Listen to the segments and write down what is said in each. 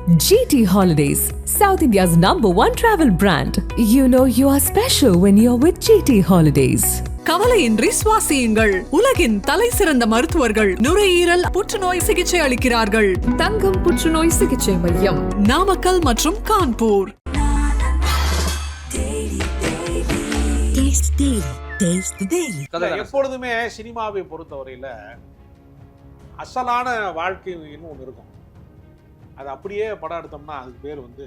GT Holidays, South India's #1 travel brand. You know you are special when you're with GT Holidays. கவலையின்றி சுவாசியுங்கள். உலகின் தலை சிறந்த மருத்துவர்கள் நுரையீரல் புற்றுநோய் சிகிச்சை அளிக்கிறார்கள். தங்கம் புற்றுநோய் சிகிச்சை மையம், நாமக்கல் மற்றும் கான்பூர். எப்பொழுதுமே சினிமாவை பொறுத்தவரையில அசலான வாழ்க்கைன்னு ஒண்ணு இருக்கும். அது அப்படியே படம் எடுத்தோம்னா அதுக்கு பேர் வந்து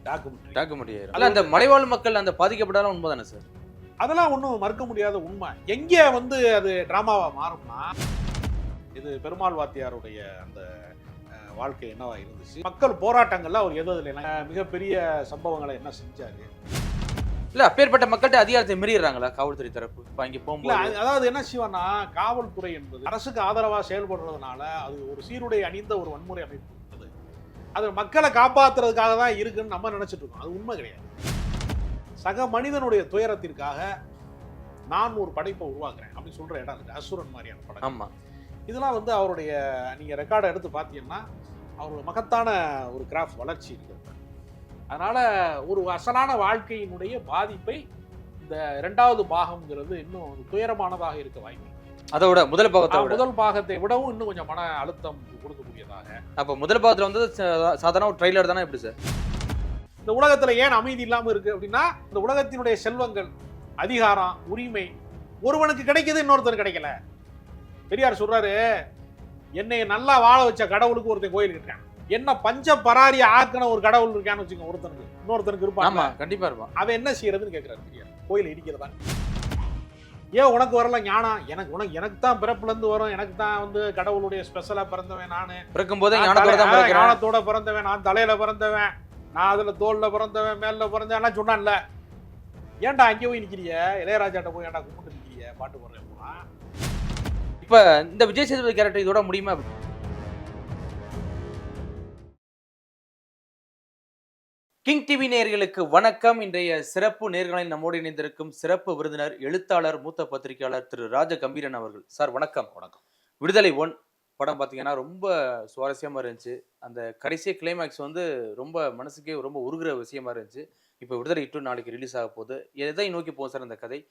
டாக்குமெண்ட்ரி. அந்த மலைவாழ் மக்கள் அந்த பாதிக்கப்பட்டாலும் உண்மைதானே சார்? அதெல்லாம் ஒன்றும் மறுக்க முடியாத உண்மை. எங்கே வந்து அது டிராமாவா மாறும்னா, இது பெருமாள் வாத்தியாருடைய அந்த வாழ்க்கை என்னவா இருந்துச்சு, மக்கள் போராட்டங்கள்ல அவர் எதுல மிகப்பெரிய சம்பவங்களை என்ன செஞ்சாரு. இல்ல அப்பேற்பட்ட மக்கள்கிட்ட அதிகாரத்தை மீறிடுறாங்களா காவல்துறை தரப்பு? இங்க போகும்போது அதாவது என்ன செய்வானா, காவல்துறை என்பது அரசுக்கு ஆதரவா செயல்படுறதுனால அது ஒரு சீருடை அணிந்த ஒரு வன்முறை அமைப்பு. அது மக்களை காப்பாத்துறதுக்காக தான் இருக்குன்னு நம்ம நினைச்சிட்டு இருக்கோம். அது உண்மை கிடையாது. சக மனிதனுடைய துயரத்திற்காக நான் ஒரு படைப்பை உருவாக்குறேன் அப்படின்னு சொல்ற இடம் இருக்கு. அசுரன் மாதிரியான படம். ஆமா, இதெல்லாம் வந்து அவருடைய நீங்க ரெக்கார்டை எடுத்து பார்த்தீங்கன்னா அவரோட மகத்தான ஒரு கிராஃப்ட் வளர்ச்சி இருக்கு. அதனால ஒரு அசலான வாழ்க்கையினுடைய பாதிப்பை இந்த இரண்டாவது பாகம்ங்கிறது இன்னும் துயரமானதாக இருக்க வாய்ப்பு. அதோட முதல் பாகத்தை விடவும் இன்னும் கொஞ்சம் மன அழுத்தம் கொடுக்கக்கூடியதாக. அப்ப முதல் பாகத்துல வந்து சாதாரண ஒரு ட்ரெய்லர் தானே? எப்படி சார் இந்த உலகத்துல ஏன் அமைதி இல்லாம இருக்கு அப்படின்னா, இந்த உலகத்தினுடைய செல்வங்கள், அதிகாரம், உரிமை ஒருவனுக்கு கிடைக்குது, இன்னொருத்தர் கிடைக்கல. பெரியார் சொல்றாரு, என்னை நல்லா வாழ வச்ச கடவுளுக்கு ஒருத்தன் கோயில் இருக்கான், என்ன பஞ்ச பராரி ஆக்கின ஒரு கடவுள் இருக்கான்னு வச்சுக்கோங்க, ஒருத்தனுக்கு இன்னொருத்தனுக்கு இருப்பான். கண்டிப்பா இருப்பான். அவன் என்ன செய்யறதுன்னு கேட்கிறாரு பெரியார். கோயில் இடிக்கிறதா? ஏன் உனக்கு வரல ஞானம்? எனக்கு தான் பிறப்புல இருந்து வரும். எனக்கு தான் வந்து கடவுளுடைய ஸ்பெஷலா பிறந்தவன். நானு பிறக்கும் போதே ஞானத்தோட பிறந்தவன், நான் தலையில பிறந்தவன், நான் அதுல தோல்ல பிறந்தவன், மேல பிறந்தவன் சொன்னான்ல. ஏன்டா அங்கே போய் நிக்கிறிய? இளையராஜாட்ட போய் ஏன்டா கும்பிட்டு நிக்கிறிய? பாட்டு போடுறேன். இப்ப இந்த விஜய் சேதுபதி கேரக்டர் இதோட முடியுமா? கிங் டிவி நேயர்களுக்கு வணக்கம். இன்றைய சிறப்பு நேர்காணலில் நம்மோடு இணைந்திருக்கும் சிறப்பு விருந்தினர், எழுத்தாளர், மூத்த பத்திரிகையாளர் திரு ராஜ கம்பீரன் அவர்கள். சார் வணக்கம். வணக்கம். விடுதலை 1 படம் பார்த்தீங்கன்னா ரொம்ப சுவாரஸ்யமா இருந்துச்சு. அந்த கடைசி கிளைமேக்ஸ் வந்து ரொம்ப மனசுக்கே ரொம்ப உருகிற விஷயமா இருந்துச்சு. இப்போ விடுதலை 2 நாளைக்கு ரிலீஸ் ஆக போகுது. எதை நோக்கி போகும் சார் அந்த கதை?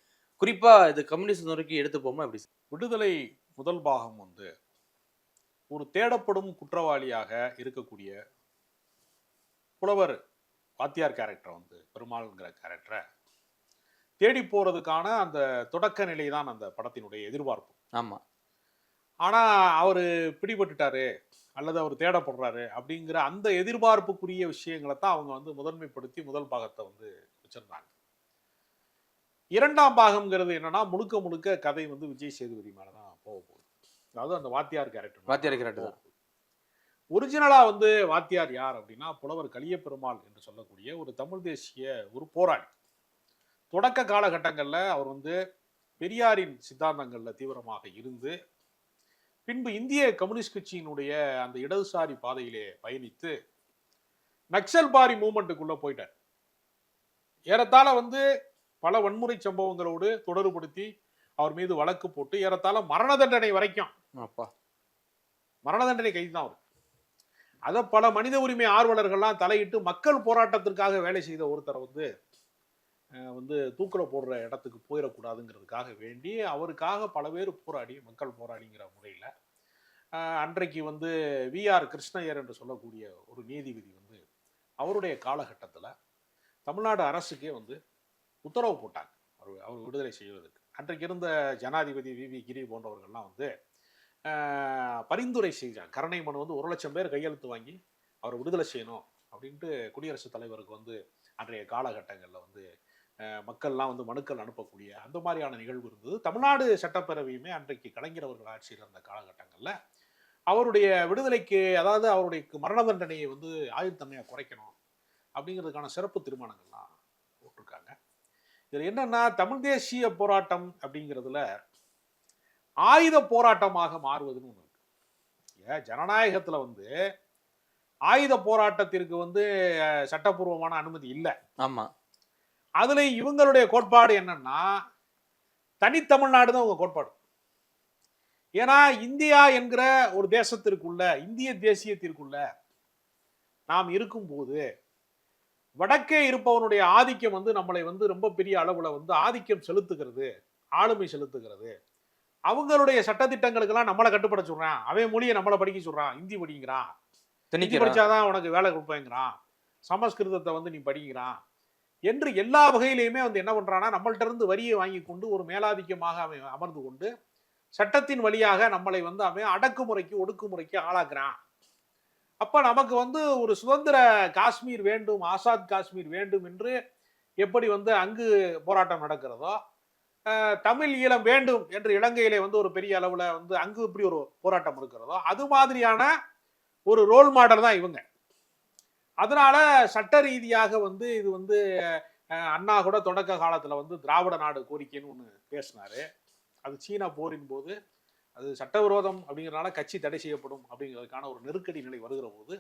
குறிப்பா இது கம்யூனிஸ்ட் நோக்கி எடுத்து போமா எப்படி? விடுதலை முதல் பாகம் வந்து ஒரு தேடப்படும் குற்றவாளியாக இருக்கக்கூடிய புலவர் வாத்தியார் கேரக்டர் வந்து பெருமாள்ங்கிற கேரக்டரை தேடி போறதுக்கான அந்த தொடக்க நிலை தான் அந்த படத்தினுடைய எதிர்பார்ப்பு. ஆமா. ஆனா அவரு பிடிபட்டுட்டாரு அல்லது அவர் தேடப்படுறாரு அப்படிங்கிற அந்த எதிர்பார்ப்புக்குரிய விஷயங்களை தான் அவங்க வந்து முதன்மைப்படுத்தி முதல் பாகத்தை வந்து வச்சிருந்தாங்க. இரண்டாம் பாகம்ங்கிறது என்னன்னா, முழுக்க முழுக்க கதை வந்து விஜய் சேதுபதி மேலதான் போக போகுது. அதாவது அந்த வாத்தியார் கேரக்டர் ஒரிஜினலா வந்து வாத்தியார் யார் அப்படின்னா, புலவர் கலியபெருமாள் என்று சொல்லக்கூடிய ஒரு தமிழ் தேசிய ஒரு போராளி. தொடக்க காலகட்டங்கள்ல அவர் வந்து பெரியாரின் சித்தாந்தங்கள்ல தீவிரமாக இருந்து பின்பு இந்திய கம்யூனிஸ்ட் கட்சியினுடைய அந்த இடதுசாரி பாதையிலே பயணித்து நக்சல் பாரி மூவ்மெண்ட்டுக்குள்ள போயிட்டார். ஏறத்தாழ வந்து பல வன்முறை சம்பவங்களோடு தொடர்புபடுத்தி அவர் மீது வழக்கு போட்டு ஏறத்தாழ மரண தண்டனை வரைக்கும் மரண தண்டனை கைது தான் அவர். அதை பல மனித உரிமை ஆர்வலர்கள்லாம் தலையிட்டு மக்கள் போராட்டத்திற்காக வேலை செய்த ஒருத்தரை வந்து தூக்கில போடுற இடத்துக்கு போயிடக்கூடாதுங்கிறதுக்காக வேண்டி அவருக்காக பல பேர் போராடி, மக்கள் போராடிங்கிற முறையில் அன்றைக்கு வந்து விஆர் கிருஷ்ணய்யர் என்று சொல்லக்கூடிய ஒரு நீதிபதி வந்து அவருடைய காலகட்டத்தில் தமிழ்நாடு அரசுக்கே வந்து உத்தரவு போட்டாங்க அவர் விடுதலை செய்வதற்கு. அன்றைக்கு இருந்த ஜனாதிபதி வி கிரி போன்றவர்கள்லாம் வந்து பரிந்துரை செஞ்சாங்க. கருணை மனு வந்து 1,00,000 பேர் கையெழுத்து வாங்கி அவரை விடுதலை செய்யணும் அப்படின்ட்டு குடியரசுத் தலைவருக்கு வந்து அன்றைய காலகட்டங்களில் வந்து மக்கள்லாம் வந்து மனுக்கள் அனுப்பக்கூடிய அந்த மாதிரியான நிகழ்வு இருந்தது. தமிழ்நாடு சட்டப்பேரவையுமே அன்றைக்கு கலைஞர் அவர்கள் ஆட்சியில் இருந்த காலகட்டங்களில் அவருடைய விடுதலைக்கு, அதாவது அவருடைய மரண தண்டனையை வந்து ஆயுள் தண்டனையாக குறைக்கணும் அப்படிங்கிறதுக்கான சிறப்பு தீர்மானங்கள்லாம் போட்டிருக்காங்க. இதில் என்னன்னா, தமிழ் தேசிய போராட்டம் அப்படிங்கிறதுல ஆயுத போராட்டமாக மாறுவதுன்னு ஒன்று இருக்கு. ஜனநாயகத்துல வந்து ஆயுத போராட்டத்திற்கு வந்து சட்டப்பூர்வமான அனுமதி இல்லை. ஆமா. அதுல இவங்களுடைய கோட்பாடு என்னன்னா, தனித்தமிழ்நாடு தான் உங்க கோட்பாடு. ஏன்னா இந்தியா என்கிற ஒரு தேசத்திற்குள்ள, இந்திய தேசியத்திற்குள்ள நாம் இருக்கும்போது வடக்கே இருப்பவனுடைய ஆதிக்கம் வந்து நம்மளை வந்து ரொம்ப பெரிய அளவுல வந்து ஆதிக்கம் செலுத்துகிறது, ஆளுமை செலுத்துகிறது. அவங்களுடைய சட்டத்திட்டங்களுக்கெல்லாம் நம்மளை கட்டுப்பட சொல்றான், அவன் மொழியை நம்மளை படிக்க சொல்றான், ஹிந்தி படிக்கிறான், ஹிந்தி படிச்சாதான் உனக்கு வேலை கொடுப்பேங்கிறான், சமஸ்கிருதத்தை வந்து நீ படிக்கிறான் என்று எல்லா வகையிலையுமே வந்து என்ன பண்றான்னா நம்மள்ட்ட இருந்து வரியை வாங்கி கொண்டு ஒரு மேலாதிக்கமாக அவன் அமர்ந்து கொண்டு சட்டத்தின் வழியாக நம்மளை வந்து அவன் அடக்குமுறைக்கு ஒடுக்குமுறைக்கு ஆளாக்குறான். அப்ப நமக்கு வந்து ஒரு சுதந்திர காஷ்மீர் வேண்டும், ஆசாத் காஷ்மீர் வேண்டும் என்று எப்படி வந்து அங்கு போராட்டம் நடக்கிறதோ, தமிழ் ஈழம் வேண்டும் என்று இலங்கையிலே வந்து ஒரு பெரிய அளவுல வந்து அங்கு இப்படி ஒரு போராட்டம் இருக்கிறதோ, அது மாதிரியான ஒரு ரோல் மாடல் தான் இவங்க. அதனால சட்ட ரீதியாக வந்து இது வந்து அண்ணா கூட தொடக்க காலத்துல வந்து திராவிட நாடு கோரிக்கைன்னு ஒன்று பேசினாரு. அது சீனா போரின் போது அது சட்டவிரோதம் அப்படிங்கிறதுனால கட்சி தடை செய்யப்படும் அப்படிங்கிறதுக்கான ஒரு நெருக்கடி நிலை வருகிற போது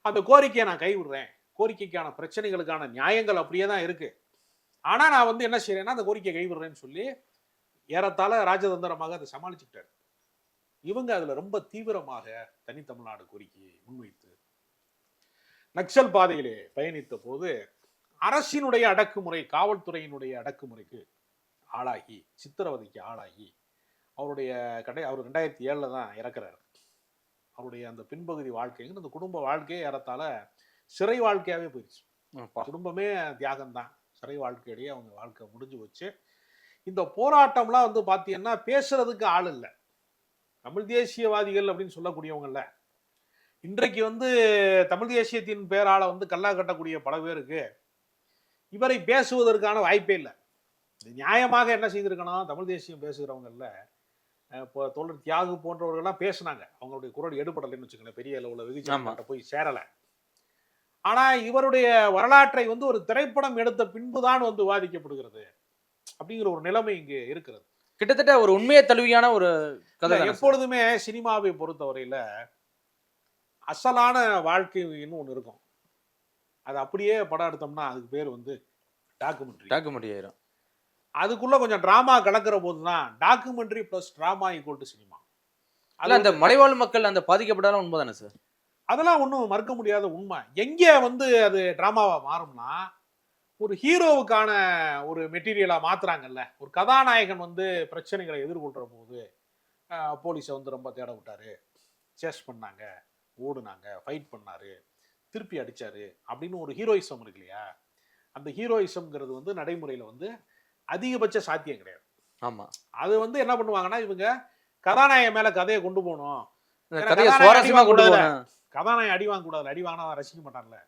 அந்த கோரிக்கையை நான் கைவிடுறேன், கோரிக்கைக்கான பிரச்சனைகளுக்கான நியாயங்கள் அப்படியே தான் இருக்கு, ஆனா நான் வந்து என்ன செய்யறேன்னா அந்த கோரிக்கையை கைவிடுறேன்னு சொல்லி ஏறத்தாழ ராஜதந்திரமாக அதை சமாளிச்சுக்கிட்டாரு. இவங்க அதுல ரொம்ப தீவிரமாக தனித்தமிழ்நாடு கோரிக்கையை முன்வைத்து நக்சல் பாதையிலே பயணித்த போது அரசினுடைய அடக்குமுறை, காவல்துறையினுடைய அடக்குமுறைக்கு ஆளாகி, சித்திரவதைக்கு ஆளாகி அவர் 2007 தான் இறக்குறாரு. அவருடைய அந்த பின்பகுதி வாழ்க்கைங்க அந்த குடும்ப வாழ்க்கையே ஏறத்தாழ சிறை வாழ்க்கையாவே போயிடுச்சு. குடும்பமே தியாகம்தான், சிறை வாழ்க்கையிலேயே அவங்க வாழ்க்கை முடிஞ்சு வச்சு. இந்த போராட்டம்லாம் வந்து பார்த்தீங்கன்னா பேசுறதுக்கு ஆள் இல்லை. தமிழ் தேசியவாதிகள் அப்படின்னு சொல்லக்கூடியவங்கல்ல, இன்றைக்கு வந்து தமிழ் தேசியத்தின் பேரால வந்து கல்லா கட்டக்கூடிய பல பேருக்கு இவரை பேசுவதற்கான வாய்ப்பே இல்லை. நியாயமாக என்ன செய்திருக்கணும், தமிழ் தேசியம் பேசுகிறவங்கல்ல இப்போ தோழர் தியாகு போன்றவர்கள்லாம் பேசினாங்க, அவங்களுடைய குரல் எடுபடலைன்னு வச்சுக்கோங்களேன், பெரிய அளவுல வெகுஜனங்கிட்ட போய் சேரலை. ஆனா இவருடைய வரலாற்றை வந்து ஒரு திரைப்படம் எடுத்த பின்புதான் வந்து விவாதிக்கப்படுகிறது அப்படிங்கிற ஒரு நிலைமை இங்கு இருக்கிறது. கிட்டத்தட்ட ஒரு உண்மையை தழுவியான ஒரு கதை. எப்பொழுதுமே சினிமாவை பொறுத்தவரையில அசலான வாழ்க்கைன்னு ஒன்று இருக்கும், அது அப்படியே படம் எடுத்தோம்னா அதுக்கு பேர் வந்து டாக்குமெண்ட்ரி ஆயிரும். அதுக்குள்ள கொஞ்சம் டிராமா கலக்கிற போதுதான் documentary plus drama equal to cinema. அந்த மலைவாழ் மக்கள் அந்த பாதிக்கப்பட்டாலும் உண்மைதானே சார்? அதெல்லாம் ஒன்றும் மறுக்க முடியாத உண்மை. எங்கே வந்து அது டிராமாவா மாறும்னா ஒரு ஹீரோவுக்கான ஒரு மெட்டீரியலா மாத்துறாங்கல்ல. ஒரு கதாநாயகன் வந்து பிரச்சனைகளை எதிர்கொள்ற போது போலீஸை வந்து ரொம்ப தேட விட்டாரு, சேஸ் பண்ணாங்க, ஓடுனாங்க, ஃபைட் பண்ணாரு, திருப்பி அடிச்சாரு அப்படின்னு ஒரு ஹீரோயிசம் இருக்கு இல்லையா. அந்த ஹீரோயிசம்ங்கிறது வந்து நடைமுறையில வந்து அதிகபட்ச சாத்தியம் கிடையாது. ஆமா, அது வந்து என்ன பண்ணுவாங்கன்னா இவங்க கதாநாயகன் மேல கதையை கொண்டு போகணும், கதாநாயகன் அடி வாங்க கூடாது, அடி வாங்கினா ரசிக்க மாட்டான்ல.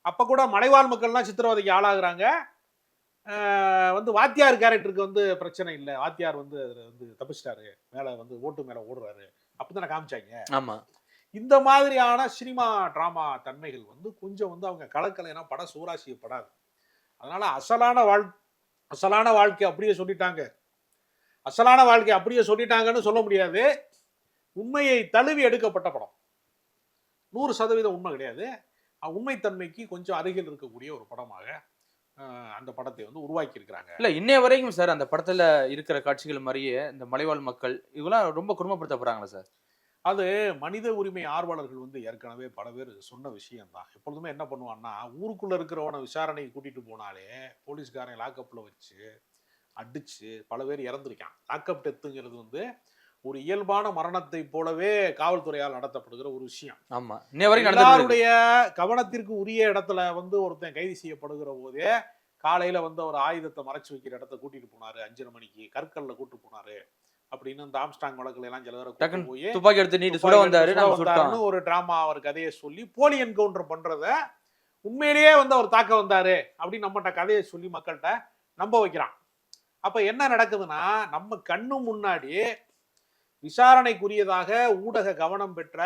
அப்ப கூட மலைவாழ் மக்கள்லாம் சித்திரவதைக்கு ஆளாகிறாங்க. வந்து வாத்தியார் கேரக்டருக்கு வந்து பிரச்சனை இல்லை, வாத்தியார் வந்து வந்து தப்பிச்சிட்டாரு, மேல வந்து ஓட்டு மேல ஓடுறாரு அப்படித்தானே காமிச்சாங்க. ஆமா, இந்த மாதிரியான சினிமா டிராமா தன்மைகள் வந்து கொஞ்சம் வந்து அவங்க கலக்கலைன்னா படம் சூராசியப்படாது. அதனால அசலான வாழ்க்கை அப்படியே சொல்லிட்டாங்க, அசலான வாழ்க்கை அப்படியே சொல்லிட்டாங்கன்னு சொல்ல முடியாது. உண்மையை தழுவி எடுக்கப்பட்ட படம் 100% உண்மை கிடையாது, உண்மைத்தன்மைக்கு கொஞ்சம் அருகில் இருக்கக்கூடிய ஒரு படமாக அந்த படத்தை வந்து உருவாக்கி இருக்கிறாங்க. இல்ல இன்னைய வரைக்கும் சார் அந்த படத்துல இருக்கிற காட்சிகள் மாதிரியே இந்த மலைவாழ் மக்கள் இவெல்லாம் ரொம்ப குடும்பப்படுத்தப்படுறாங்களா சார்? அது மனித உரிமை ஆர்வலர்கள் வந்து ஏற்கனவே பல பேர் சொன்ன விஷயம்தான். எப்பொழுதுமே என்ன பண்ணுவான்னா ஊருக்குள்ள இருக்கிறவனை விசாரணைக்கு கூட்டிட்டு போனாலே போலீஸ்காரன் லாக்அப்ல வச்சு அடிச்சு பல பேர் இறந்துருக்கான். லாக்அப் டெத்துங்கிறது வந்து ஒரு இயல்பான மரணத்தை போலவே காவல்துறையால் நடத்தப்படுகிற ஒரு விஷயம். ஆமா, எல்லாருடைய கவனத்திற்கு உரிய இடத்துல வந்து ஒருத்தன் கைது செய்யப்படுகிற போதே காலையில வந்து ஒரு ஆயுதத்தை மறைச்சு வைக்கிற இடத்த கூட்டிட்டு போனாரு, 5:30 மணிக்கு கற்கல்ல கூட்டு போனாரு அப்படின்னு இந்த ஆம்ஸ்டாங் வழக்குல எல்லாம் சில பேரை போய் துப்பாக்கி எடுத்து நீட்டு சுட வந்தாரு ஒரு டிராமா அவர் கதையை சொல்லி போலி என்கவுண்டர் பண்றத உண்மையிலேயே வந்து அவர் தாக்க வந்தாரு அப்படின்னு நம்மகிட்ட கதையை சொல்லி மக்கள்கிட்ட நம்ப வைக்கிறான். அப்ப என்ன நடக்குதுன்னா நம்ம கண்ணு முன்னாடி விசாரணைக்குரியதாக ஊடக கவனம் பெற்ற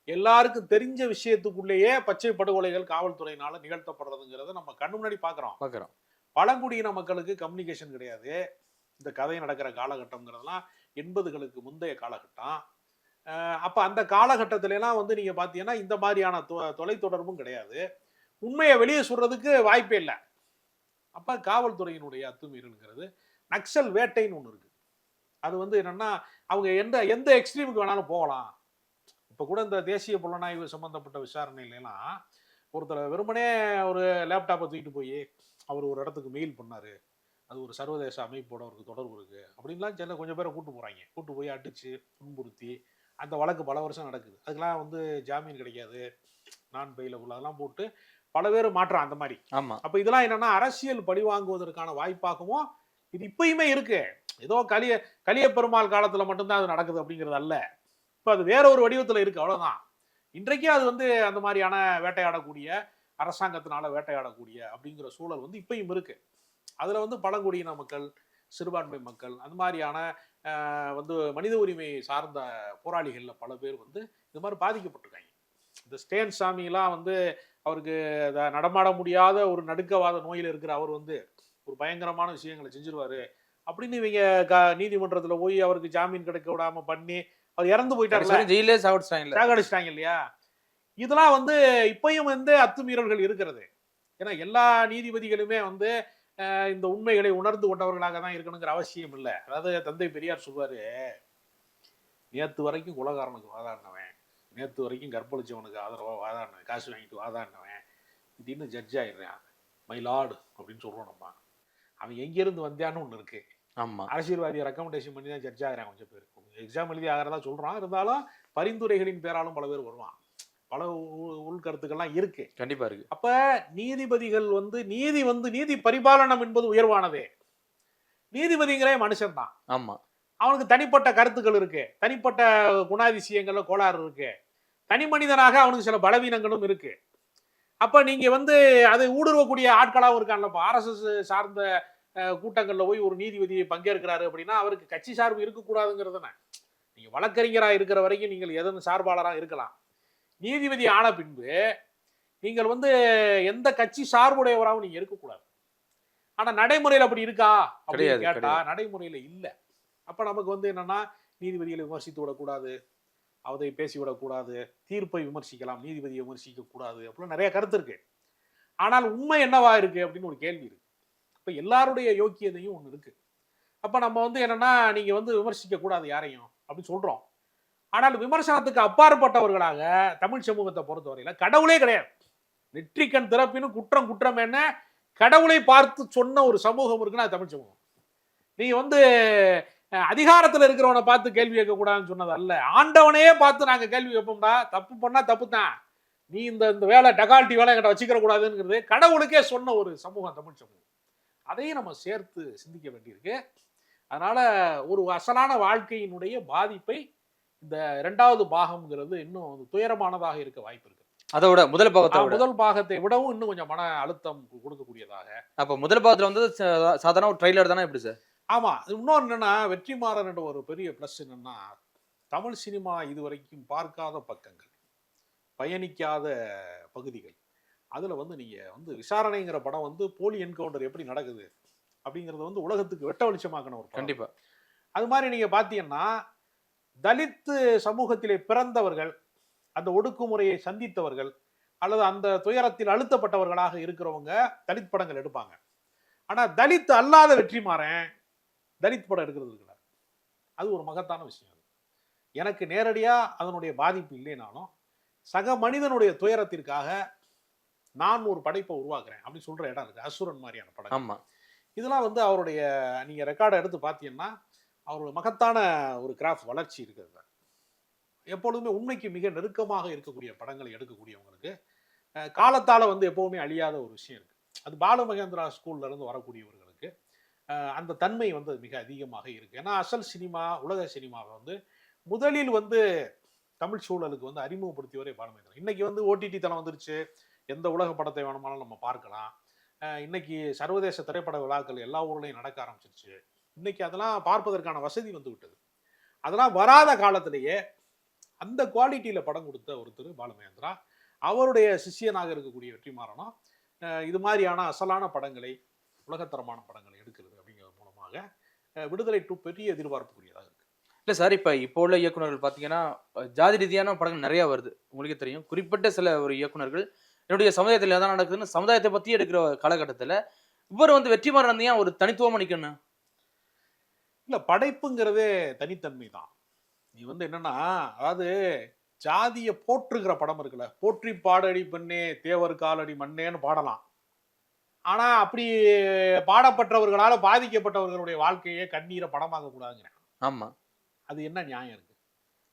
எல்லாருக்கும் தெரிஞ்ச விஷயத்துக்குள்ளேயே பச்சை படுகொலைகள் காவல்துறையினால நிகழ்த்தப்படுறதுங்கிறத நம்ம கண்ணு முன்னாடி பாக்குறோம். பழங்குடியின மக்களுக்கு கம்யூனிகேஷன் கிடையாது. இந்த கதை நடக்கிற காலகட்டம்ங்கிறதுலாம் 80களுக்கு முந்தைய காலகட்டம். அப்ப அந்த காலகட்டத்தில எல்லாம் வந்து நீங்க பாத்தீங்கன்னா இந்த மாதிரியான தொலைத்தொடர்பும் கிடையாது, உண்மையை வெளியே சொல்றதுக்கு வாய்ப்பே இல்லை. அப்ப காவல்துறையினுடைய அத்துமீறல்ங்கிறது நக்சல் வேட்டைன்னு ஒண்ணு இருக்கு. அது வந்து என்னன்னா அவங்க எந்த எக்ஸ்ட்ரீமுக்கு வேணாலும் போகலாம், இப்போ கூட இந்த தேசிய புலனாய்வு சம்பந்தப்பட்ட விசாரணையிலாம் ஒருத்தர் வெறுமனே ஒரு லேப்டாப்பை தூக்கிட்டு போய் அவர் ஒரு இடத்துக்கு மெயில் பண்ணாரு, அது ஒரு சர்வதேச அமைப்போட அவருக்கு தொடர்பு இருக்கு அப்படின்லாம் சில கொஞ்சம் பேரை கூட்டு போய் அடிச்சு துன்புறுத்தி அந்த வழக்கு பல வருஷம் நடக்குது. அதுக்கெல்லாம் வந்து ஜாமீன் கிடைக்காது, நான் பெயிலபுல் அதெல்லாம் போட்டு பல பேர் மாற்றான் அந்த மாதிரி. ஆமா. அப்ப இதெல்லாம் என்னன்னா அரசியல் பழி வாங்குவதற்கான வாய்ப்பாகவும் இது இப்பயுமே இருக்கு. ஏதோ கலிய பெருமாள் காலத்துல மட்டும்தான் அது நடக்குது அப்படிங்கிறது அல்ல. இப்ப அது வேற ஒரு வடிவத்துல இருக்கு, அவ்வளவுதான். இன்றைக்கே அது வந்து அந்த மாதிரியான வேட்டையாடக்கூடிய, அரசாங்கத்தினால வேட்டையாடக்கூடிய அப்படிங்கிற சூழல் வந்து இப்பயும் இருக்கு. அதுல வந்து பழங்குடியின மக்கள், சிறுபான்மை மக்கள், அந்த மாதிரியான வந்து மனித உரிமை சார்ந்த போராளிகள்ல பல பேர் வந்து இது மாதிரி பாதிக்கப்பட்டிருக்காங்க. இந்த ஸ்டேன் சாமிலாம் வந்து அவருக்கு நடமாட முடியாத ஒரு நடுக்கவாத நோயில் இருக்கிற அவர் வந்து ஒரு பயங்கரமான விஷயங்களை செஞ்சிருவாரு அப்படின்னு இவங்க நீதிமன்றத்துல போய் அவருக்கு ஜாமீன் கிடைக்க விடாம பண்ணி அவர் இறந்து போயிட்டாரு, ஜெயிலே சாகடிச்சிட்டாங்க இல்லையா? இதெல்லாம் வந்து இப்பயும் வந்து அத்துமீறல்கள் இருக்கிறது. ஏன்னா எல்லா நீதிபதிகளுமே வந்து இந்த உண்மைகளை உணர்ந்து கொண்டவர்களாக தான் இருக்கணுங்கிற அவசியம் இல்லை. அதாவது தந்தை பெரியார் சொல்வாரு, நேத்து வரைக்கும் குலகாரனுக்கு வாதாடினவன், நேத்து வரைக்கும் கற்பழிச்சவனுக்கு ஆதரவா வாதாடினவன், காசு வாங்கிட்டு வாதாடினவன் திடீர்னு ஜட்ஜ் ஆயிடுறான், மயிலாடு அப்படின்னு சொல்றோம் நம்ம. அவன் எங்கிருந்து வந்தான்னு ஒண்ணு இருக்கு. ஆமா, அரசியல்வாதியை ரெக்கமெண்டேஷன் பண்ணி தான் ஜட்ஜ் ஆகிறான். கொஞ்சம் பேர் எக்ஸாம் எழுதி ஆகிறதா சொல்றான், இருந்தாலும் பரிந்துரைகளின் பேராலும் பல பேர் வருவான். பல உள்கருத்துக்கள்லாம் இருக்கு, கண்டிப்பா இருக்கு. அப்ப நீதிபதிகள் வந்து நீதி பரிபாலனம் என்பது உயர்வானதே. நீதிபதிங்களே மனுஷன் தான். ஆமா, அவனுக்கு தனிப்பட்ட கருத்துக்கள் இருக்கு, தனிப்பட்ட குணாதிசயங்கள்ல கோளாறு இருக்கு, தனி மனிதனாக அவனுக்கு சில பலவீனங்களும் இருக்கு. அப்ப நீங்க வந்து அதை ஊடுருவக்கூடிய ஆட்களாகவும் இருக்கான்லப்ப. RSS சார்ந்த கூட்டங்கள்ல போய் ஒரு நீதிபதி பங்கேற்கிறாரு அப்படின்னா அவருக்கு கட்சி சார்பு இருக்கக்கூடாதுங்கிறதுன. நீங்க வழக்கறிஞராக இருக்கிற வரைக்கும் நீங்கள் எதன் சார்பாளராக இருக்கலாம். நீதிபதி ஆன பின்பு நீங்கள் வந்து எந்த கட்சி சார்புடையவராகவும் நீங்க இருக்கக்கூடாது. ஆனா நடைமுறையில் அப்படி இருக்கா அப்படின்னு கேட்டா நடைமுறையில இல்ல. அப்ப நமக்கு வந்து என்னன்னா நீதிபதிகளை விமர்சித்து விடக்கூடாது, அவதை பேசிவிடக்கூடாது, தீர்ப்பை விமர்சிக்கலாம், நீதிபதியை விமர்சிக்க கூடாது அப்படின்னு நிறைய கருத்து இருக்கு. ஆனால் உண்மை என்னவா இருக்கு அப்படின்னு ஒரு கேள்வி இருக்கு. இப்ப எல்லாருடைய யோக்கியதையும் ஒண்ணு இருக்கு. அப்ப நம்ம வந்து என்னன்னா நீங்க வந்து விமர்சிக்க கூடாது யாரையும் அப்படின்னு சொல்றோம். ஆனால் விமர்சனத்துக்கு அப்பாற்பட்டவர்களாக தமிழ் சமூகத்தை பொறுத்தவரையில கடவுளே கிடையாது. நெற்றிக்கண் திறப்பினும் குற்றம் என்ன கடவுளை பார்த்து சொன்ன ஒரு சமூகம் இருக்குன்னா தமிழ் சமூகம். நீங்க வந்து அதிகாரத்துல இருக்கிறவனை பார்த்து கேள்வி கேட்க கூடாதுன்னு சொன்னது அல்ல, ஆண்டவனையே பார்த்து நாங்க கேள்வி கேட்போம்டா, தப்பு பண்ணா தப்பு தான், நீ இந்த வேலை டகால்ட்டி வேலை என்கிட்ட வச்சுக்கிற கூடாதுங்கிறது கடவுளுக்கே சொன்ன ஒரு சமூகம் தமிழ் சமூகம். அதையும் நம்ம சேர்த்து சிந்திக்க வேண்டியிருக்கு. அதனால ஒரு அசலான வாழ்க்கையினுடைய பாதிப்பை இந்த 2வது பாகம்ங்கிறது இன்னும் துயரமானதாக இருக்க வாய்ப்பு இருக்கு. அதோட முதல் பாகத்தை விடவும் இன்னும் கொஞ்சம் மன அழுத்தம் கொடுக்கக்கூடியதாக. அப்ப முதல் பாகத்துல வந்து சாதாரண ஒரு ட்ரைலர் தானே எப்படி சார்? ஆமா. இன்னொன்று என்னன்னா வெற்றிமாறன் என்ற ஒரு பெரிய பிளஸ் என்னன்னா தமிழ் சினிமா இதுவரைக்கும் பார்க்காத பக்கங்கள், பயணிக்காத பகுதிகள், அதுல வந்து நீங்க வந்து விசாரணைங்கிற படம் வந்து போலி என்கவுண்டர் எப்படி நடக்குது அப்படிங்கறது வந்து உலகத்துக்கு வெட்ட வெளிச்சமாக்கணும் ஒரு படம். கண்டிப்பா. அது மாதிரி நீங்க பாத்தீங்கன்னா தலித் சமூகத்திலே பிறந்தவர்கள், அந்த ஒடுக்குமுறையை சந்தித்தவர்கள் அல்லது அந்த துயரத்தில் அழுத்தப்பட்டவர்களாக இருக்கிறவங்க தலித் படங்கள் எடுப்பாங்க. ஆனா தலித் அல்லாத வெற்றிமாறன் தலித் படம் எடுக்கிறது இருக்கிறார். அது ஒரு மகத்தான விஷயம். எனக்கு நேரடியா அதனுடைய பாதிப்பு இல்லைனாலும் சக மனிதனுடைய துயரத்திற்காக நான் ஒரு படைப்பை உருவாக்குறேன் அப்படின்னு சொல்ற இடம் இருக்கு. அசுரன் மாதிரியான படம். ஆமா. இதெல்லாம் வந்து அவருடைய நீங்க ரெக்கார்டை எடுத்து பார்த்தீங்கன்னா அவருடைய மகத்தான ஒரு கிராஃப்ட் வளர்ச்சி இருக்கிறது. எப்பொழுதுமே உண்மைக்கு மிக நெருக்கமாக இருக்கக்கூடிய படங்களை எடுக்கக்கூடியவங்களுக்கு காலத்தால வந்து எப்பவுமே அழியாத ஒரு விஷயம் இருக்கு. அது பாலு மகேந்திரா ஸ்கூல்ல இருந்து வரக்கூடியவர்களுக்கு அந்த தன்மை வந்து மிக அதிகமாக இருக்கு. ஏன்னா அசல் சினிமா, உலக சினிமாவை வந்து முதலில் வந்து தமிழ் சூழலுக்கு வந்து அறிமுகப்படுத்தியவரே பாலு மகேந்திரா. இன்னைக்கு வந்து OTT தளம் வந்துருச்சு, எந்த உலக படத்தை வேணுமானாலும் நம்ம பார்க்கலாம். இன்னைக்கு சர்வதேச திரைப்பட விழாக்கள் எல்லா ஊர்லையும் நடக்க ஆரம்பிச்சிருச்சு. இன்னைக்கு அதெல்லாம் பார்ப்பதற்கான வசதி வந்து விட்டது. அதெல்லாம் வராத காலத்திலேயே அந்த குவாலிட்டியில படம் கொடுத்த ஒருத்தர் பாலு மகேந்திரா. அவருடைய சிஷியனாக இருக்கக்கூடிய வெற்றிமாறனும் இது மாதிரியான அசலான படங்களை, உலகத்தரமான படங்களை எடுக்கிறது அப்படிங்கிறது மூலமாக விடுதலை 2 பெரிய எதிர்பார்ப்புக்குரியதாக இருக்கு. இல்லை சார், இப்போ உள்ள இயக்குநர்கள் பார்த்தீங்கன்னா ஜாதி ரீதியான படங்கள் நிறைய வருது. உங்களுக்கே தெரியும், குறிப்பிட்ட சில ஒரு இயக்குநர்கள் என்னுடைய சமுதாயத்தில் எதாவது நடக்குதுன்னு சமுதாயத்தை பற்றி எடுக்கிற காலகட்டத்தில் இவர் வந்து வெற்றிமாறன் ஏன் ஒரு தனித்துவம் அளிக்கணும்? இல்லை, படைப்புங்கிறதே தனித்தன்மை தான். நீ வந்து என்னன்னா, அதாவது ஜாதியை போற்றுகிற படம் இருக்குல்ல, போற்றி பாடடி பெண்ணே தேவர் காலடி மண்ணேன்னு பாடலாம். ஆனா அப்படி பாடப்பட்டவர்களால பாதிக்கப்பட்டவர்களுடைய வாழ்க்கையை கண்ணீரை படமாக்க கூடாதுங்கிறேன். ஆமா, அது என்ன நியாயம் இருக்கு?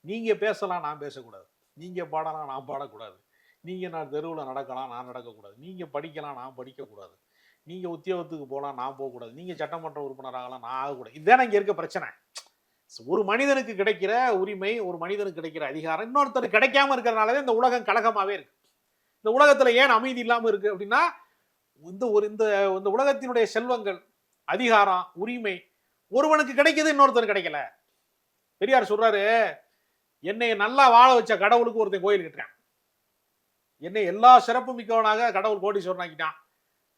நீங்க பேசலாம், நான் பேசக்கூடாது. நீங்க பாடலாம், நான் பாடக்கூடாது. நீங்க நான் தெருவில் நடக்கலாம், நான் நடக்கக்கூடாது. நீங்க படிக்கலாம், நான் படிக்கக்கூடாது. நீங்க உத்தியோகத்துக்கு போகலாம், நான் போகக்கூடாது. நீங்க சட்டமன்ற உறுப்பினராகலாம், நான் ஆகக்கூடாது. இதுதான் இங்க இருக்க பிரச்சனை. ஒரு மனிதனுக்கு கிடைக்கிற உரிமை, ஒரு மனிதனுக்கு கிடைக்கிற அதிகாரம் இன்னொருத்தருக்கு கிடைக்காம இருக்கிறதுனாலதான் இந்த உலகம் கலகமாவே இருக்கு. இந்த உலகத்துல ஏன் அமைதி இல்லாம இருக்கு அப்படின்னா, இந்த உலகத்தினுடைய செல்வங்கள், அதிகாரம், உரிமை ஒருவனுக்கு கிடைக்குது, இன்னொருத்தருக்கு கிடைக்கல. பெரியார் சொல்றாரு, என்னை நல்லா வாழ வச்ச கடவுளுக்கு ஒருத்தன் கோயில் கட்டுறான். என்னை எல்லா சிறப்பு மிக்கவனாக கடவுள் கோடீஸ்வரன் ஆக்கிட்டான்.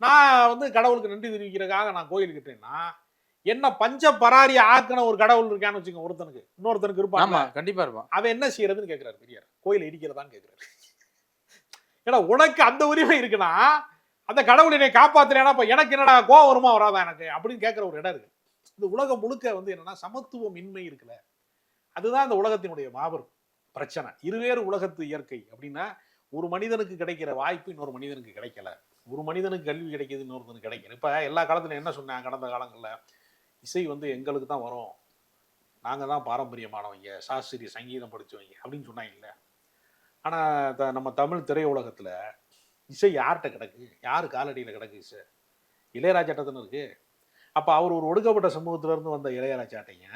நான் கடவுளுக்கு நன்றி தெரிவிக்கிறதுக்காக நான் கோயில் கட்டுறேன்னா, என்ன பஞ்ச பராரி ஆக்கின ஒரு கடவுள் இருக்கான்னு வச்சுக்கோங்க, ஒருத்தனுக்கு இன்னொருத்தனுக்கு இருப்பான். கண்டிப்பா இருப்பான். அவன் என்ன செய்யறதுன்னு கேட்கிறாரு பெரியார். கோயிலை இடிக்கிறதான்னு கேட்கிறாரு. ஏன்னா உனக்கு அந்த உரிமை இருக்குன்னா, அந்த கடவுள் என்னை காப்பாத்துறேன்னா எனக்கு என்னடா கோவம் வருமா வராதா எனக்கு அப்படின்னு கேட்கிற ஒரு இடம் இருக்கு. இந்த உலகம் முழுக்க என்னன்னா சமத்துவம் இன்மை இருக்குல்ல, அதுதான் இந்த உலகத்தினுடைய மாபெரும் பிரச்சனை. இருவேறு உலகத்து இயற்கை அப்படின்னா, ஒரு மனிதனுக்கு கிடைக்கிற வாய்ப்பு இன்னொரு மனிதனுக்கு கிடைக்கல. ஒரு மனிதனுக்கு கல்வி கிடைக்கிது, இன்னொருத்தனுக்கு கிடைக்கல. இப்ப எல்லா காலத்துலையும் என்ன சொன்னாங்க, கடந்த காலங்களில் இசை எங்களுக்கு தான் வரும், நாங்க தான் பாரம்பரியமானவங்க, சாஸ்திரிய சங்கீதம் படிச்சவங்க அப்படின்னு சொன்னாங்கல்ல. ஆனா நம்ம தமிழ் திரையுலகத்துல இசை யார்கிட்ட கிடக்கு? யாரு காலடியில் கிடக்கு இசை? இளையராஜாட்டன்னு இருக்கு. அப்ப அவர் ஒரு ஒடுக்கப்பட்ட சமூகத்துல இருந்து வந்த இளையராஜாட்டைங்க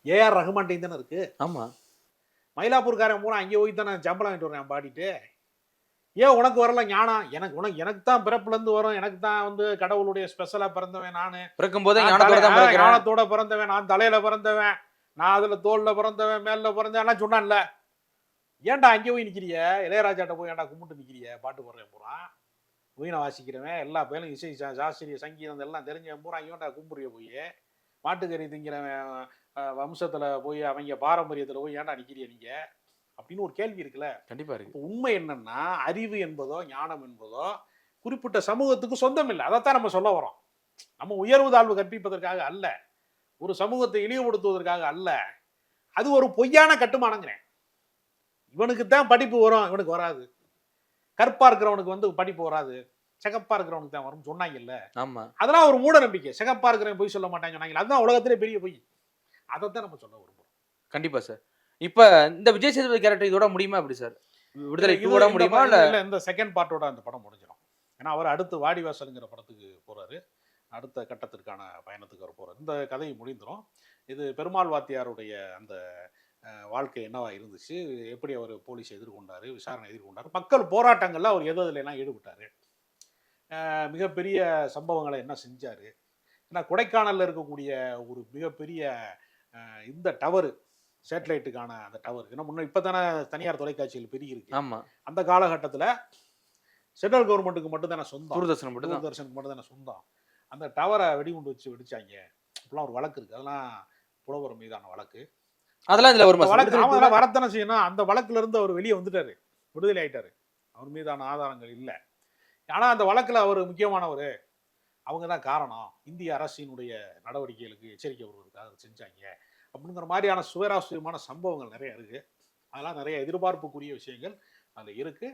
ஏஆர் ரஹ்மான்டையும் தானே இருக்கு. ஆமா, மயிலாப்பூர்காரன் பூரா அங்கே போய் தானே சம்பளம் வாங்கிட்டு வரேன் பாடிட்டு. ஏன் உனக்கு வரல ஞானம்? எனக்கு தான் பிறப்புல இருந்து வரும், எனக்கு தான் கடவுளுடைய ஸ்பெஷலா பிறந்தவன், நானு பிறக்கும் போதே ஞானத்தோட பிறந்தவன், நான் தலையில பிறந்தவன், நான் அதுல தோல்ல பிறந்தவன், மேல பிறந்தவன் சொன்னான்ல. ஏன்டா அங்கே போய் நிக்கிறிய? இளையராஜாட்ட போய் ஏன்டா கும்பிட்டு நிக்கிறிய? பாட்டு போடுறேன் பூரா, வீணை வாசிக்கிறவன், எல்லா பேரும் இசை சாஸ்திரிய சங்கீதம் எல்லாம் தெரிஞ்சவன் பூரா ஏன்டா கும்பிடுறிய? போய் மாட்டுக்கறி திங்கிறவன் வம்சத்துல போய் அவங்க பாரம்பரியத்துல போய் ஏன்டா நிக்கிறிய நீங்க அப்படின்னு ஒரு கேள்வி இருக்குல்ல. கண்டிப்பா இருக்கு. உண்மை என்னன்னா, அறிவு என்பதோ ஞானம் என்பதோ குறிப்பிட்ட சமூகத்துக்கு சொந்தம் இல்லை. அதைத்தான் நம்ம சொல்ல வரோம். நம்ம உயர்வு தாழ்வு கற்பிப்பதற்காக அல்ல, ஒரு சமூகத்தை இழிவுபடுத்துவதற்காக அல்ல. அது ஒரு பொய்யான கட்டுமானங்கிறேன். இவனுக்கு தான் படிப்பு வரும், இவனுக்கு வராது. கற்பா இருக்கிறவனுக்கு படிப்பு வராது, சிகப்பா இருக்கிறவனுக்கு தான் வரும் சொன்னாங்கல்ல. ஆமா, அதெல்லாம் ஒரு மூட நம்பிக்கை. சிகப்பா இருக்கிறவன் பொய் சொல்ல மாட்டாங்க சொன்னாங்க, அதுதான் உலகத்திலே பெரிய பொய். அதைத்தான் நம்ம சொல்ல விரும்புறோம். கண்டிப்பா சார். இப்ப இந்த விஜய் சேதுபதி கேரக்டர் இதோட முடியுமா எப்படி சார்? விடுதலை இதோட முடியுமா இல்ல இந்த செகண்ட் பார்ட்டோட அந்த படம் முடிஞ்சிடும்? ஏன்னா அவர் அடுத்து வாடிவாசல்ங்கிற படத்துக்கு போறாரு, அடுத்த கட்டத்திற்கான பயணத்துக்கு அவர் போறாரு. இந்த கதை முடிந்துடும். இது பெருமாள் வாத்தியாருடைய அந்த வாழ்க்கை என்னவா இருந்துச்சு, எப்படி அவர் போலீஸ் எதிர்கொண்டாரு, விசாரணை எதிர்கொண்டாரு, மக்கள் போராட்டங்கள்ல அவர் எதுலாம் ஈடுபட்டாரு, மிகப்பெரிய சம்பவங்களை என்ன செஞ்சாரு. ஏன்னா கொடைக்கானல்ல இருக்கக்கூடிய ஒரு மிகப்பெரிய இந்த டவரு, சேட்டலைட்டுக்கான அந்த டவர், ஏன்னா முன்ன இப்பதானே தனியார் தொலைக்காட்சிகள் பெரிய இருக்கு. ஆமா, அந்த காலகட்டத்தில் சென்ட்ரல் கவர்மெண்ட்டுக்கு மட்டும் தானே சொந்தம், தூர்தர்ஷனுக்கு மட்டும் தானே சொந்தம். அந்த டவரை வெடிகுண்டு வச்சு வெடிச்சாங்க. இப்பெல்லாம் ஒரு வழக்கு இருக்கு, அதெல்லாம் புலவர் மீதான வழக்கு. அதெல்லாம் இதுல ஒரு வழக்கு வரத்தானே செய்யணும். அந்த வழக்குல இருந்து அவர் வெளியே வந்துட்டாரு, விடுதலை ஆயிட்டாரு. அவர் மீதான ஆதாரங்கள் இல்லை. ஆனா அந்த வழக்குல அவர் முக்கியமானவர், அவங்க தான் காரணம், இந்திய அரசினுடைய நடவடிக்கைகளுக்கு எச்சரிக்கை வருவதற்காக செஞ்சாங்க அப்படிங்கிற மாதிரியான சுவராசியமான சம்பவங்கள் நிறைய இருக்கு. அதெல்லாம் நிறைய எதிர்பார்ப்புக்குரிய விஷயங்கள் அதுல இருக்கு.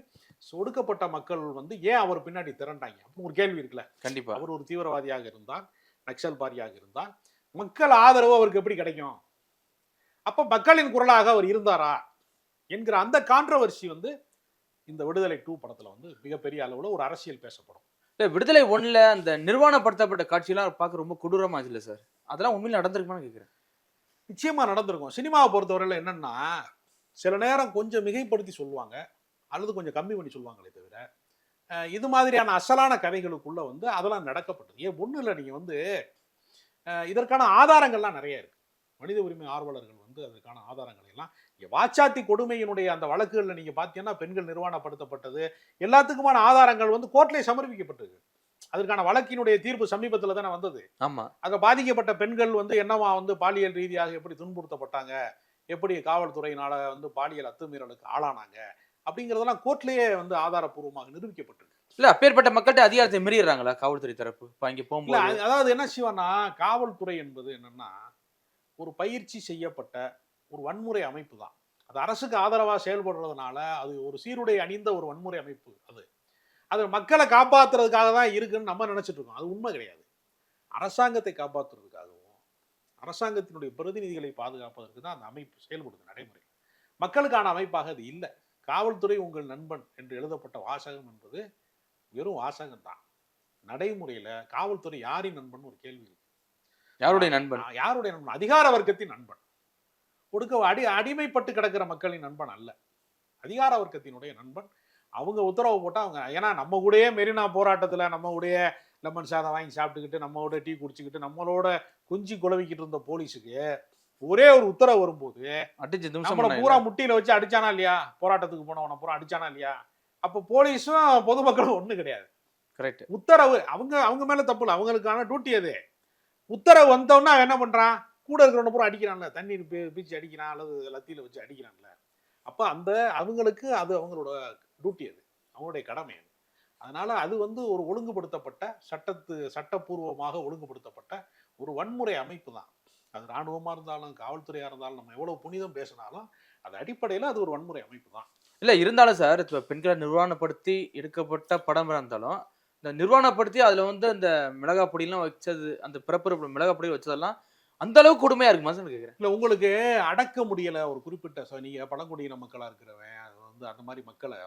ஒடுக்கப்பட்ட மக்கள் ஏன் அவர் பின்னாடி திரண்டாங்க அப்படின்னு ஒரு கேள்வி இருக்குல்ல. கண்டிப்பா அவர் ஒரு தீவிரவாதியாக இருந்தால், நக்சல் பாரியாக இருந்தால், மக்கள் ஆதரவு அவருக்கு எப்படி கிடைக்கும்? அப்ப மக்களின் குரலாக அவர் இருந்தாரா என்கிற அந்த கான்ட்ரவர்சி இந்த விடுதலை 2 படத்துல மிகப்பெரிய அளவுல ஒரு அரசியல் பேசப்படும். விடுதலை 1ல அந்த நிர்வாணப்படுத்தப்பட்ட காட்சியெல்லாம் பார்க்க ரொம்ப கொடூரமா இல்ல சார்? அதெல்லாம் உண்மையில நடந்திருக்குமான்னு கேட்கிறேன். நிச்சயமா நடந்திருக்கும். சினிமாவை பொறுத்தவரையில என்னன்னா, சில நேரம் கொஞ்சம் மிகைப்படுத்தி சொல்லுவாங்க, அல்லது கொஞ்சம் கம்மி பண்ணி சொல்லுவாங்களே தவிர, இது மாதிரியான அசலான கதைகளுக்குள்ள அதெல்லாம் நடக்கப்பட்டது. ஏன் ஒண்ணு இல்லை, நீங்க இதற்கான ஆதாரங்கள்லாம் நிறைய இருக்கு. மனித உரிமை ஆர்வலர்கள் அதற்கான ஆதாரங்கள் எல்லாம் வாச்சாத்தி கொடுமையினுடைய அந்த வழக்குகள்ல நீங்க பாத்தீங்கன்னா, பெண்கள் நிர்வாணப்படுத்தப்பட்டது எல்லாத்துக்குமான ஆதாரங்கள் கோர்ட்ல சமர்ப்பிக்கப்பட்டது. அதற்கான வழக்கினுடைய தீர்ப்பு சமீபத்துல தானே வந்தது. ஆமா, அங்க பாதிக்கப்பட்ட பெண்கள் என்னவா பாலியல் ரீதியாக எப்படி துன்புறுத்தப்பட்டாங்க, எப்படி காவல்துறையினால பாலியல் அத்துமீறலுக்கு ஆளானாங்க அப்படிங்கறதெல்லாம் கோர்ட்லயே ஆதாரப்பூர்வமாக நிரூபிக்கப்பட்டிருக்கு. இல்ல அப்பேற்பட்ட மக்கள்கிட்ட அதிகாரத்தை மீறிடுறாங்களா காவல்துறை தரப்பு? இங்க போகும்போது அதாவது என்ன செய்வானா, காவல்துறை என்பது என்னன்னா ஒரு பயிற்சி செய்யப்பட்ட ஒரு வன்முறை அமைப்பு தான். அது அரசுக்கு ஆதரவாக செயல்படுறதுனால அது ஒரு சீருடை அணிந்த ஒரு வன்முறை அமைப்பு. அது மக்களை காப்பாற்றுறதுக்காக தான் இருக்குன்னு நம்ம நினைச்சிட்டு இருக்கோம். அது உண்மை கிடையாது. அரசாங்கத்தை காப்பாற்றுறதுக்காகவும் அரசாங்கத்தினுடைய பிரதிநிதிகளை பாதுகாப்பதற்கு தான் அந்த அமைப்பு செயல்படுது நடைமுறை. மக்களுக்கான அமைப்பாக அது இல்லை. காவல்துறை உங்கள் நண்பன் என்று எழுதப்பட்ட வாசகம் என்பது வெறும் வாசகம் தான். நடைமுறையில காவல்துறை யாரின் நண்பன் ஒரு கேள்வி இருக்கு. யாருடைய நண்பன்? யாருடைய நண்பன்? அதிகார வர்க்கத்தின் நண்பன். அடிமைப்பட்டு கிடக்கிற மக்களின் நண்பன் அல்ல. அதிகார வர்க்கத்தினுடைய நண்பன். அவங்க உத்தரவு போட்டா அவங்க, ஏன்னா நம்ம கூடயே மெரினா போராட்டத்துல நம்ம கூடயே லெமன் சாதம் வாங்கி சாப்பிட்டுக்கிட்டு நம்மளோட டீ குடிச்சுக்கிட்டு நம்மளோட குஞ்சு குலவிக்கிட்டு இருந்த போலீஸுக்கு ஒரே ஒரு உத்தரவு வரும்போது நம்மள பூரா முட்டியில வச்சு அடிச்சானா இல்லையா? போராட்டத்துக்கு போனவன பூரா அடிச்சானா இல்லையா? அப்ப போலீஸும் பொதுமக்களும் ஒண்ணு கிடையாது. கரெக்ட். உத்தரவு அவங்க மேல தப்பு இல்லை, அவங்களுக்கான டியூட்டி அது. உத்தரவு வந்தோன்னா அவன் என்ன பண்றான்? கூட இருக்கிறவன பூரா அடிக்கிறான்ல, தண்ணீர் பீச்சு அடிக்கிறான் அல்லது லத்தியில வச்சு அடிக்கிறான்ல. அப்ப அந்த அவங்களுக்கு அது அவங்களோட டியூட்டி, அது அவங்களுடைய கடமை. அதனால அது ஒரு ஒழுங்குபடுத்தப்பட்ட சட்டப்பூர்வமாக ஒழுங்குபடுத்தப்பட்ட ஒரு வன்முறை அமைப்பு தான். அது இராணுவமா இருந்தாலும் காவல்துறையா இருந்தாலும் நம்ம எவ்வளவு புனிதம் பேசினாலும் அது அடிப்படையில் அது ஒரு வன்முறை அமைப்பு தான். இல்ல இருந்தாலும் சார், இப்போ பெண்களை நிர்வாணப்படுத்தி எடுக்கப்பட்ட படம் இருந்தாலும் இந்த நிர்வாணப்படுத்தி அதுல இந்த மிளகா பொடியெல்லாம் வச்சது, அந்த பிறப்பு மிளகா பொடி வச்சதெல்லாம் அந்த அளவுக்கு கொடுமையா இருக்குமா சார் கேட்குறேன். இல்லை, உங்களுக்கு அடக்க முடியலை ஒரு குறிப்பிட்ட நீங்கள் பழங்குடியின மக்களாக இருக்கிறவன், அது அந்த மாதிரி மக்களை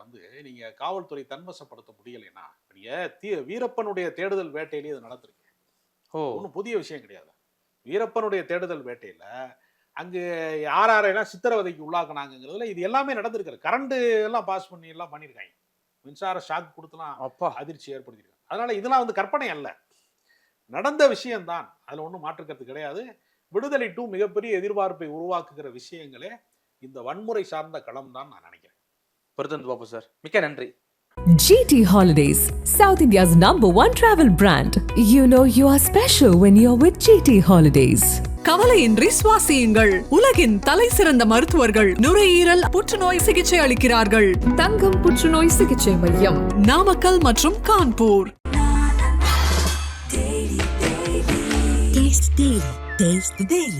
நீங்கள் காவல்துறை தன்வசப்படுத்த முடியலைன்னா, நீங்கள் வீரப்பனுடைய தேடுதல் வேட்டையிலேயே அது நடந்திருக்கு. ஒன்றும் புதிய விஷயம் கிடையாது. வீரப்பனுடைய தேடுதல் வேட்டையில் அங்கே யாரெல்லாம் சித்திரவதைக்கு உள்ளாக்குனாங்கிறதுல இது எல்லாமே நடந்திருக்காரு. கரண்ட் எல்லாம் பாஸ் பண்ணி எல்லாம் பண்ணியிருக்காங்க. மின்சார ஷாக் கொடுத்துலாம் அதிர்ச்சி ஏற்படுத்தியிருக்காங்க. அதனால இதெல்லாம் கற்பனை அல்ல, நடந்த விஷயம்தான். அதில் ஒன்றும் மாற்றுக்கிறது கிடையாது. விடுதலை 2 மிகப்பெரிய எதிர்பார்ப்பை உருவாக்குகிற விஷயங்களே இந்த வன்முறை சார்ந்த களம் தான் நான் நினைக்கிறேன். பொறுத்து பாப்போம் சார். மிக்க நன்றி. GT Holidays, South India's #1 travel brand. You know you are special when you're with GT Holidays. கவலையின்றி சுவாசியுங்கள். உலகின் தலை சிறந்த மருத்துவர்கள் நுரையீரல் புற்றுநோய் சிகிச்சை அளிக்கிறார்கள். தங்கம் புற்றுநோய் சிகிச்சை மையம், நாமக்கல் மற்றும் கான்பூர். Taste the Daily.